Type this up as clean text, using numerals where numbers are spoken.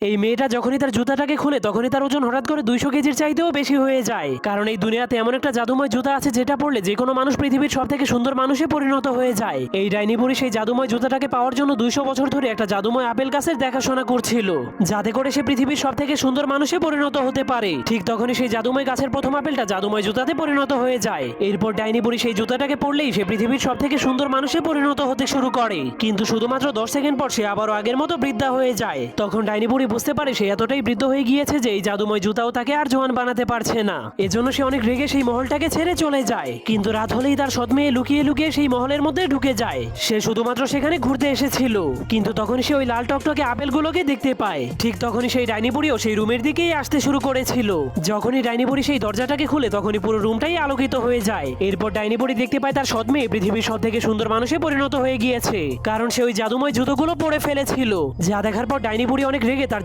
এই মেয়েটা যখনই তার জুতাটাকে খুলে তখনই তার ওজন হঠাৎ করে 200 কেজির চাইতেও বেশি হয়ে যায়। কারণ এই দুনিয়াতে এমন একটা জাদুময় জুতা আছে যেটা পরলে যে কোনো মানুষ পৃথিবীর সব থেকে সুন্দর মানুষে পরিণত হয়ে যায়। এই ডাইনি বুড়ি সেই জাদুময় জুতাটাকে পাওয়ার জন্য 200 বছর ধরে একটা জাদুময় আপেল গাছের দেখাশোনা করছিল, যাতে করে সে পৃথিবীর সব থেকে সুন্দর মানুষে পরিণত হতে পারে। ঠিক তখনই সেই জাদুময় গাছের প্রথম আপেলটা জাদুময় জুতাতে পরিণত হয়ে যায়। এরপর ডাইনি বুড়ি সেই জুতাটাকে পরলেই সে পৃথিবীর সব থেকে সুন্দর মানুষে পরিণত হতে শুরু করে। কিন্তু শুধুমাত্র 10 সেকেন্ড পর সে আবারও আগের মতো বৃদ্ধা হয়ে যায়। তখন ডাইনি বুড়ি বুঝতে পারে সে এতটাই বৃদ্ধ হয়ে গিয়েছে যে এই জাদুময় জুতাও তাকে আর জোয়ান বানাতে পারছে না। এজন্য সে অনেক রেগে সেই মহলটাকে ছেড়ে চলে যায়। কিন্তু রাত হলেই তার সৎ মেয়ে লুকিয়ে লুকিয়ে সেই মহলের মধ্যে ঢুকে যায়। সে শুধুমাত্র সেখানে ঘুরতে এসেছিল, কিন্তু তখন সে ওই লাল টকটকে আপেলগুলোকে দেখতে পায়। ঠিক তখনই সেই ডাইনি বুড়িও সেই রুমের দিকেই আসতে শুরু করেছিল। যখনই ডাইনি বুড়ি সেই দরজাটাকে খুলে তখনই পুরো রুমটাই আলোকিত হয়ে যায়। এরপর ডাইনি বুড়ি দেখতে পায় তার সৎ মেয়ে পৃথিবীর সব থেকে সুন্দর মানুষে পরিণত হয়ে গিয়েছে, কারণ সে ওই জাদুময় জুতোগুলো পরে ফেলেছিল। যা দেখার পর ডাইনি বুড়ি অনেক রেগে তার